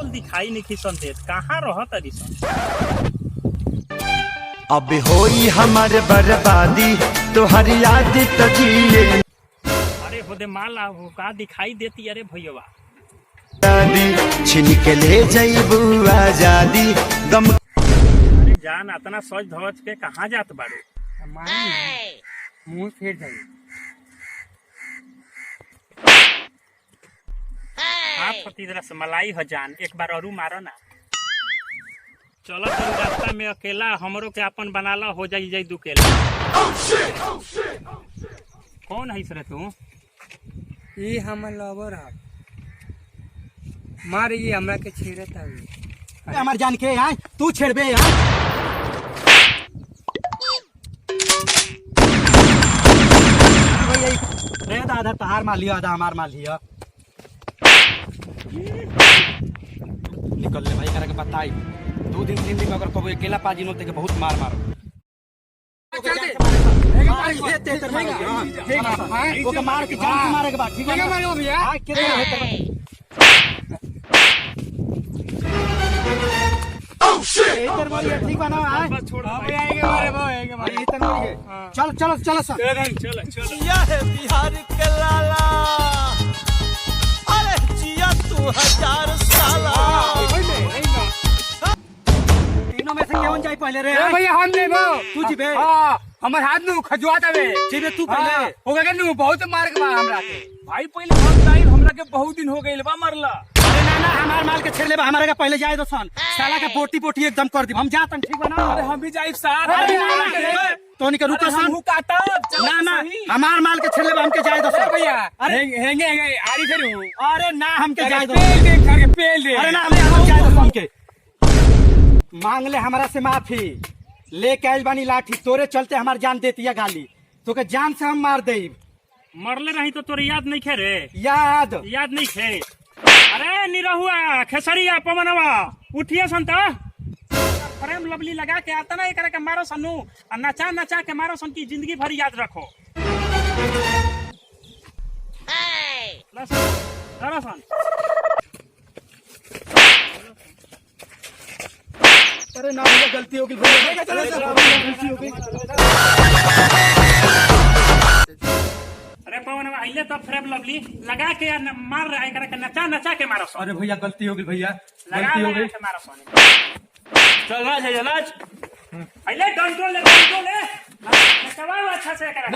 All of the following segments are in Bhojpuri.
बिल्कुल दिखाई नहीं किसन देत कहाँ रहत अरिसन। अब होई हमारे बर्बादी तोहर याद तो जिए अरे होदे माला वो का दिखाई देती अरे भैया छीन के ले जइबू आजादी गम। अरे जान इतना सज धवज के कहाँ जात बारू मुंह फेर जाई हाथ पति तरह से मलाई हो जान एक बार और मारो ना। चलो तो रास्ता में अकेला हमरो के अपन बनाला हो जाई जाई दुकेला। कौन है सर तू? ये हमर लवर है मार ये हमरा के छेड़त हवे हमार जान के आए तू छेड़बे यार। रे दादा तहार मार लिया आधा हमार मार लिया। निकल ले भाई करा के बताई 2 दिन 3 दिन अगर कबो अकेला पाजी नोते के बहुत मार मारो। ओके मार के जान मारे के बाद ठीक है मारो भैया हां कितना है तेरे इधर मारिए ठीक बना है बस छोड़ भैया आएंगे मारे वो आएंगे मारे इधर मारिए चल चलो चलो सर चल चल जिया है बिहार के लाला अरे जिया तू 1000 साला। तीनों में से कौन जाए पहले रे भैया हम लेबो तू जीबे हां हमर हाथ नु खजुआत हवे जीबे तू पहले हो गए नु बहुत मार के मार हमरा के भाई पहले हम जाई हमरा के बहुत दिन हो गइल बा मरला। अरे ना ना हमार माल के छेड़ ले हमारे का पहले जाए दो सन साला का बोटी बोटी एकदम कर दी हम जातन ठीक बना। अरे हम भी जाई साथ अरे तो नहीं रुका सन मुंह काटा ना ना हमार माल के छेड़ ले हमके जाए दो सन भैया अरे हेंगे हेंगे आरी फेरू अरे ना हमके जाए दो पेल दे खा के पेल दे अरे ना हमें हम जाए दो हमके मांग ले हमारा से माफी लेके आइल बानी लाठी तोरे चलते हमार जान देती है गाली तो के जान से हम मार दे मरले रही तो तोरे याद नहीं खे रे याद नहीं खे। अरे निरहुआ खेसरिया पवनवा उठिए संता प्रेम लवली लगा के आता ना एकरा के मारो सनु और नचा नचा के मारो सन की जिंदगी भर याद रखो। धरो सन अरे ना भैया गलती हो गई भैया चलो गलती हो गई। अरे पवनवा आइले तो प्रेम लवली लगा के मार रहा है एकरा के नचा नचा के मारो सन। अरे भैया गलती हो गई भैया लगा गलती हो लगा गई। के मारो सन। चल नाच है नाच आइले डंडो ले नचवाओ अच्छा से एकरा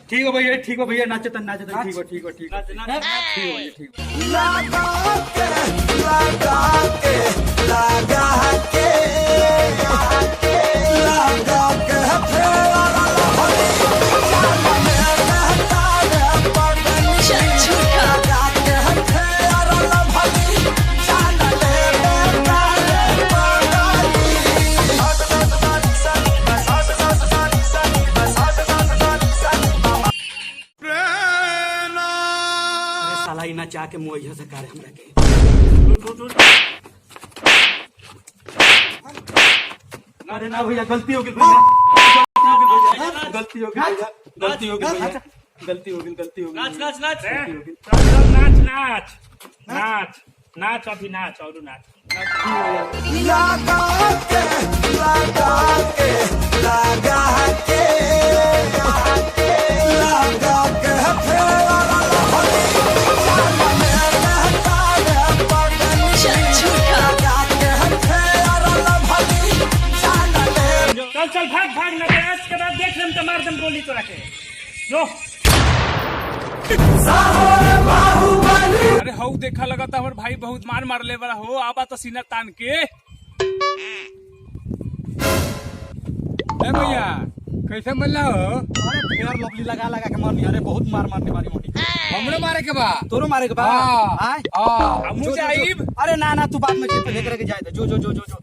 ठीक हो भैया ठीक हो भैया नाचतन नाचतन ठीक हो ठीक हो ठीक हो ठीक हो भैया ठीक हो। साला इना चाह के मुआइया से करे हमरा के अरे ना भैया गलती हो गई भैया गलती हो गई भैया गलती हो गई भैया गलती हो गई गलती हो गई नाच नाच नाच नाच नाच नाच नाच अभी नाच और नाच चल चल भाग भाग ना के बाद देख लेम तो मार दम गोली तो रखे जो। अरे हऊ देखा लगा था हमारे भाई बहुत मार मार ले वाला हो आबा तो सीना तान के भैया कैसे मल्ला हो अरे फेयर लवली लगा लगा के मारनी अरे बहुत मार मारने वाली मोटी हमरो मारे के बा तोरो मारे के बा आय हमू जाइब अरे ना ना तू बाद में जीप लेकर के जाए जो जो जो जो जो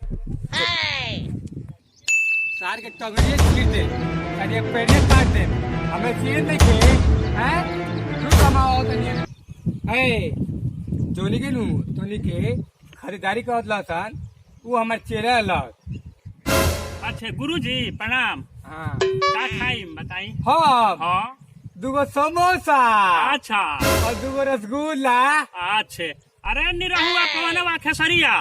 सार के टगरिए छीट दे अरे पेड़े काट दे हमें चीज नहीं खे हैं तू कमाओ तनी ए जोनी के नु तोनी के खरीदारी करत लासन वो हमर चेहरा लग अच्छा गुरुजी प्रणाम। हां का खाई बताई। हां हाँ दूगो समोसा अच्छा और दूगो रसगुल्ला। अच्छे। अरे निरहुआ पवनवा खेसरिया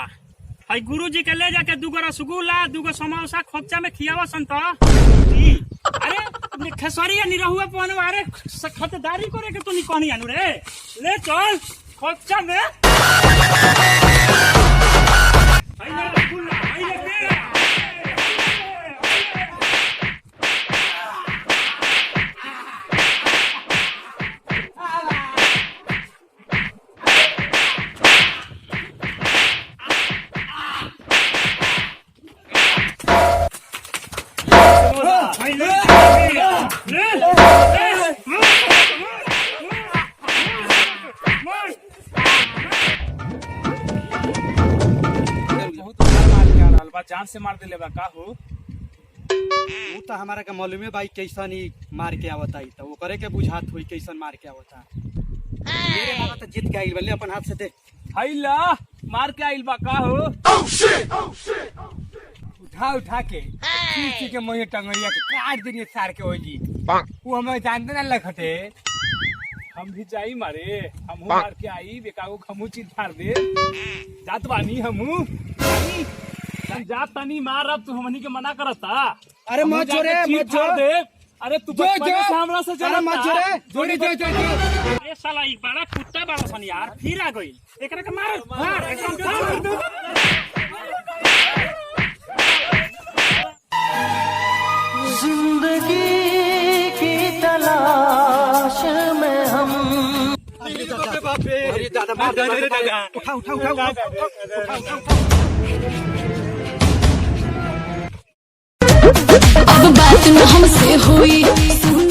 हई गुरुजी के ले जाके दूगो रसगुल्ला दूगो समोसा खोपचा में खियावा संत जी। अरे खेसरिया निरहुआ पवनवा अरे खतदारी करे के तू नहीं कहनी आनु रे ले चल खोपचा में हई ले रसगुल्ला हई ले पेड़ा जान से मार दिले बा का हो। वो तो हमारा के मालूम है भाई कैसन ही मार के आवता तो वो करे के बुझात हुई कैसन मार के आवता। मेरे मामा तो जीत के आइल बल्ले अपन हाथ से दे। हैला मार के आइल बा का हो। उठा उठा के किसी के मुंह टंगड़िया के काट देनी सार के होजी। वो हमें जानते ना लखटे। हम भी जाई मारे हमहू मार के आई बेकागो हमहू चीज फाड़ दे जात बानी हमहू आई हम जात तनी मार अब तू हमनी के मना करता। अरे मत जोरे मत जोर दे। अरे तू बचपन से हमरा से अरे मत जोरे जोरे जो जो अरे साला ई बड़ा कुत्ता बड़ा सन यार फिर आ गई एकरा के मार एकदम जिंदगी की तलाश में हम। अरे दादा मार दे उठा उठा उठा उठा। अब बात न हमसे हुई सुन